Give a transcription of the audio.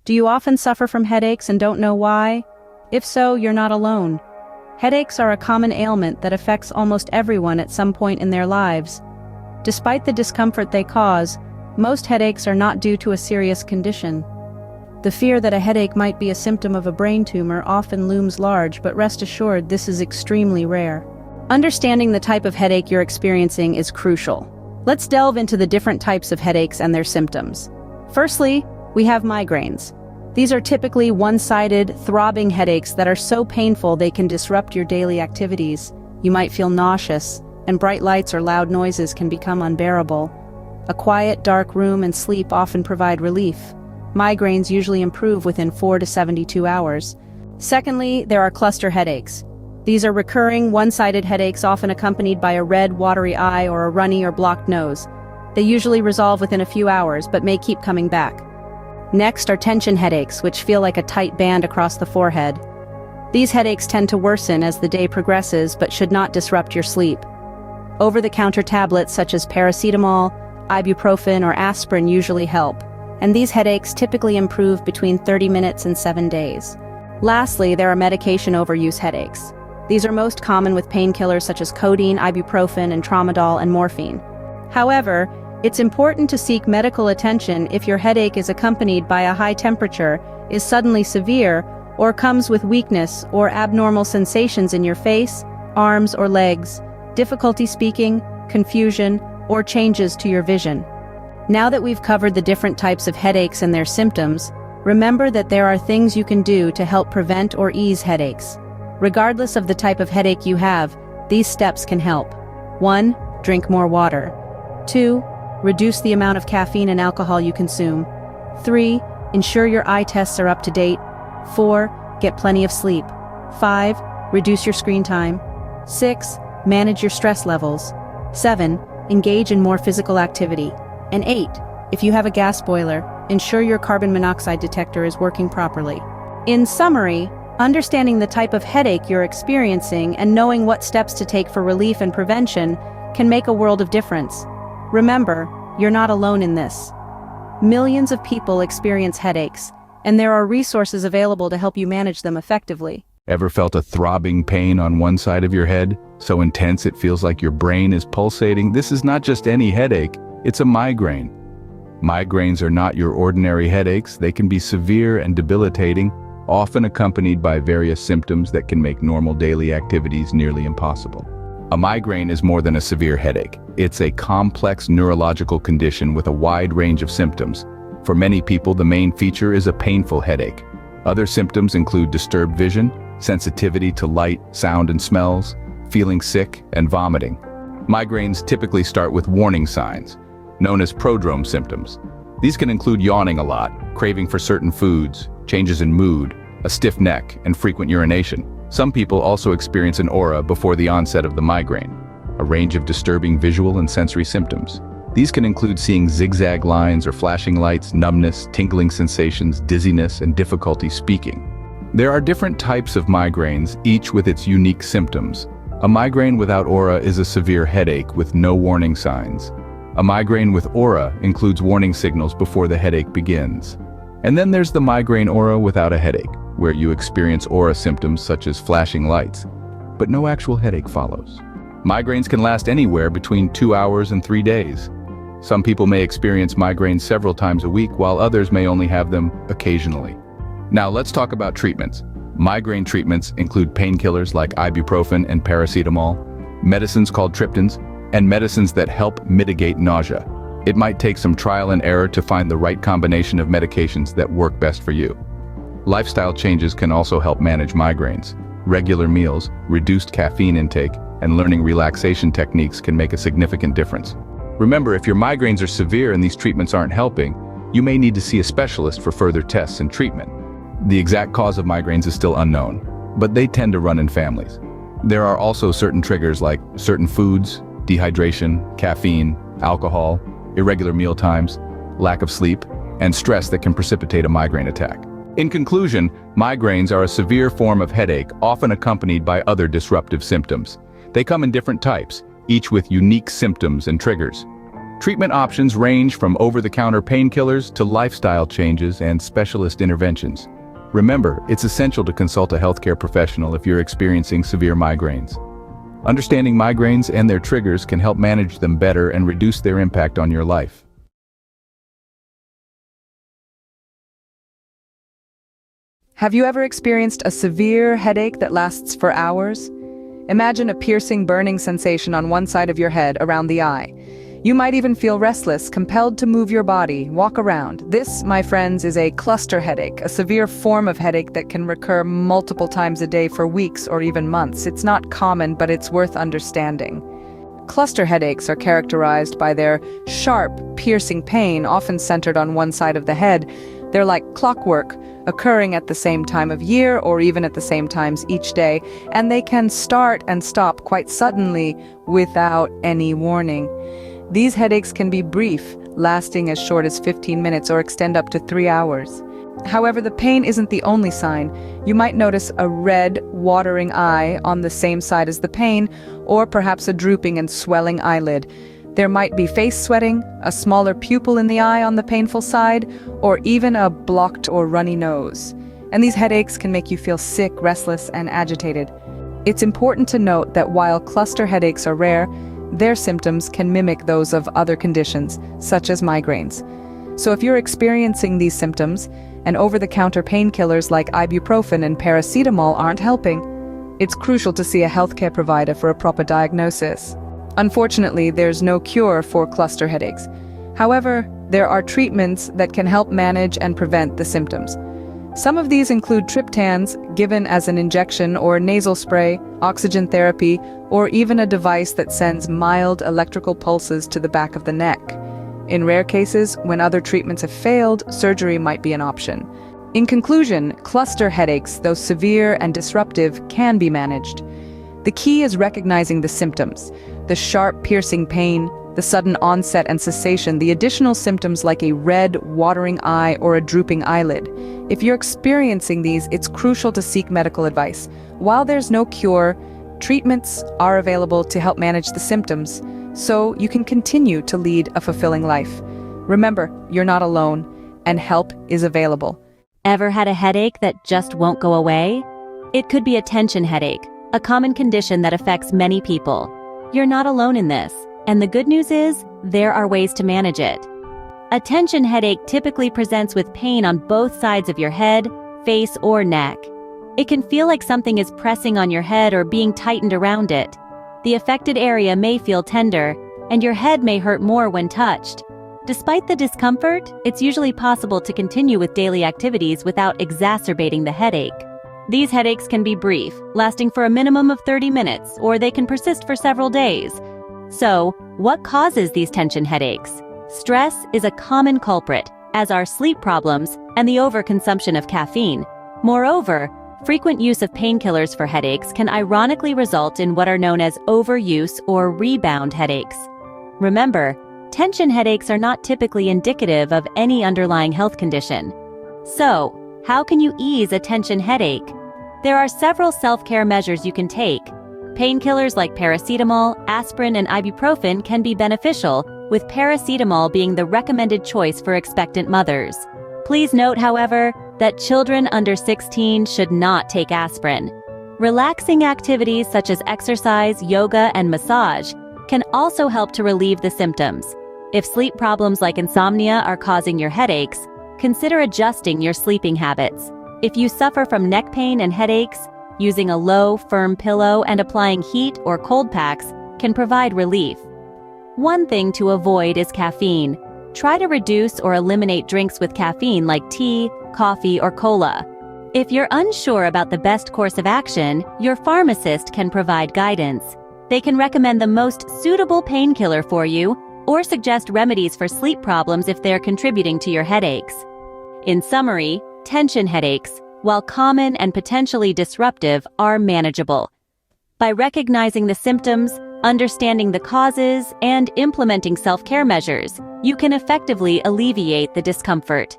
Do you often suffer from headaches and don't know why? If so, you're not alone. Headaches are a common ailment that affects almost everyone at some point in their lives. Despite the discomfort they cause, most headaches are not due to a serious condition. The fear that a headache might be a symptom of a brain tumor often looms large, but rest assured this is extremely rare. Understanding the type of headache you're experiencing is crucial. Let's delve into the different types of headaches and their symptoms. Firstly, we have migraines. These are typically one-sided, throbbing headaches that are so painful they can disrupt your daily activities. You might feel nauseous, and bright lights or loud noises can become unbearable. A quiet, dark room and sleep often provide relief. Migraines usually improve within 4 to 72 hours. Secondly, there are cluster headaches. These are recurring, one-sided headaches often accompanied by a red, watery eye or a runny or blocked nose. They usually resolve within a few hours, but may keep coming back. Next are tension headaches, which feel like a tight band across the forehead. These headaches tend to worsen as the day progresses, but should not disrupt your sleep. Over-the-counter tablets such as paracetamol, ibuprofen, or aspirin usually help, and these headaches typically improve between 30 minutes and 7 days. Lastly, there are medication overuse headaches. These are most common with painkillers such as codeine, ibuprofen, and tramadol and morphine. However, it's important to seek medical attention if your headache is accompanied by a high temperature, is suddenly severe, or comes with weakness or abnormal sensations in your face, arms, or legs, difficulty speaking, confusion, or changes to your vision. Now that we've covered the different types of headaches and their symptoms, remember that there are things you can do to help prevent or ease headaches. Regardless of the type of headache you have, these steps can help. 1. Drink more water. 2. Reduce the amount of caffeine and alcohol you consume. 3. Ensure your eye tests are up to date. 4. Get plenty of sleep. 5. Reduce your screen time. 6. Manage your stress levels. 7. Engage in more physical activity. And 8. If you have a gas boiler, ensure your carbon monoxide detector is working properly. In summary, understanding the type of headache you're experiencing and knowing what steps to take for relief and prevention can make a world of difference. Remember, you're not alone in this. Millions of people experience headaches, and there are resources available to help you manage them effectively. Ever felt a throbbing pain on one side of your head? So intense it feels like your brain is pulsating? This is not just any headache, it's a migraine. Migraines are not your ordinary headaches. They can be severe and debilitating, often accompanied by various symptoms that can make normal daily activities nearly impossible. A migraine is more than a severe headache. It's a complex neurological condition with a wide range of symptoms. For many people, the main feature is a painful headache. Other symptoms include disturbed vision, sensitivity to light, sound, and smells, feeling sick, and vomiting. Migraines typically start with warning signs, known as prodrome symptoms. These can include yawning a lot, craving for certain foods, changes in mood, a stiff neck, and frequent urination. Some people also experience an aura before the onset of the migraine, a range of disturbing visual and sensory symptoms. These can include seeing zigzag lines or flashing lights, numbness, tingling sensations, dizziness, and difficulty speaking. There are different types of migraines, each with its unique symptoms. A migraine without aura is a severe headache with no warning signs. A migraine with aura includes warning signals before the headache begins. And then there's the migraine aura without a headache, where you experience aura symptoms such as flashing lights, but no actual headache follows. Migraines can last anywhere between 2 hours and 3 days. Some people may experience migraines several times a week, while others may only have them occasionally. Now let's talk about treatments. Migraine treatments include painkillers like ibuprofen and paracetamol, medicines called triptans, and medicines that help mitigate nausea. It might take some trial and error to find the right combination of medications that work best for you. Lifestyle changes can also help manage migraines. Regular meals, reduced caffeine intake, and learning relaxation techniques can make a significant difference. Remember, if your migraines are severe and these treatments aren't helping, you may need to see a specialist for further tests and treatment. The exact cause of migraines is still unknown, but they tend to run in families. There are also certain triggers like certain foods, dehydration, caffeine, alcohol, irregular meal times, lack of sleep, and stress that can precipitate a migraine attack. In conclusion, migraines are a severe form of headache, often accompanied by other disruptive symptoms. They come in different types, each with unique symptoms and triggers. Treatment options range from over-the-counter painkillers to lifestyle changes and specialist interventions. Remember, it's essential to consult a healthcare professional if you're experiencing severe migraines. Understanding migraines and their triggers can help manage them better and reduce their impact on your life. Have you ever experienced a severe headache that lasts for hours? Imagine a piercing, burning sensation on one side of your head around the eye. You might even feel restless, compelled to move your body, walk around. This, my friends, is a cluster headache, a severe form of headache that can recur multiple times a day for weeks or even months. It's not common, but it's worth understanding. Cluster headaches are characterized by their sharp, piercing pain, often centered on one side of the head. They're like clockwork, occurring at the same time of year or even at the same times each day, and they can start and stop quite suddenly without any warning. These headaches can be brief, lasting as short as 15 minutes or extend up to 3 hours. However, the pain isn't the only sign. You might notice a red, watering eye on the same side as the pain, or perhaps a drooping and swelling eyelid. There might be face sweating, a smaller pupil in the eye on the painful side, or even a blocked or runny nose. And these headaches can make you feel sick, restless, and agitated. It's important to note that while cluster headaches are rare, their symptoms can mimic those of other conditions, such as migraines. So if you're experiencing these symptoms, and over-the-counter painkillers like ibuprofen and paracetamol aren't helping, it's crucial to see a healthcare provider for a proper diagnosis. Unfortunately, there's no cure for cluster headaches. However, there are treatments that can help manage and prevent the symptoms. Some of these include triptans, given as an injection or nasal spray, oxygen therapy, or even a device that sends mild electrical pulses to the back of the neck. In rare cases, when other treatments have failed, surgery might be an option. In conclusion, cluster headaches, though severe and disruptive, can be managed. The key is recognizing the symptoms: the sharp, piercing pain, the sudden onset and cessation, the additional symptoms like a red, watering eye or a drooping eyelid. If you're experiencing these, it's crucial to seek medical advice. While there's no cure, treatments are available to help manage the symptoms, so you can continue to lead a fulfilling life. Remember, you're not alone, and help is available. Ever had a headache that just won't go away? It could be a tension headache, a common condition that affects many people. You're not alone in this, and the good news is, there are ways to manage it. A tension headache typically presents with pain on both sides of your head, face, or neck. It can feel like something is pressing on your head or being tightened around it. The affected area may feel tender, and your head may hurt more when touched. Despite the discomfort, it's usually possible to continue with daily activities without exacerbating the headache. These headaches can be brief, lasting for a minimum of 30 minutes, or they can persist for several days. So, what causes these tension headaches? Stress is a common culprit, as are sleep problems and the overconsumption of caffeine. Moreover, frequent use of painkillers for headaches can ironically result in what are known as overuse or rebound headaches. Remember, tension headaches are not typically indicative of any underlying health condition. So, how can you ease a tension headache? There are several self-care measures you can take. Painkillers like paracetamol, aspirin, and ibuprofen can be beneficial, with paracetamol being the recommended choice for expectant mothers. Please note, however, that children under 16 should not take aspirin. Relaxing activities such as exercise, yoga, and massage can also help to relieve the symptoms. If sleep problems like insomnia are causing your headaches, consider adjusting your sleeping habits. If you suffer from neck pain and headaches, using a low, firm pillow and applying heat or cold packs can provide relief. One thing to avoid is caffeine. Try to reduce or eliminate drinks with caffeine like tea, coffee, or cola. If you're unsure about the best course of action, your pharmacist can provide guidance. They can recommend the most suitable painkiller for you or suggest remedies for sleep problems if they're contributing to your headaches. In summary, tension headaches, while common and potentially disruptive, are manageable. By recognizing the symptoms, understanding the causes, and implementing self-care measures, you can effectively alleviate the discomfort.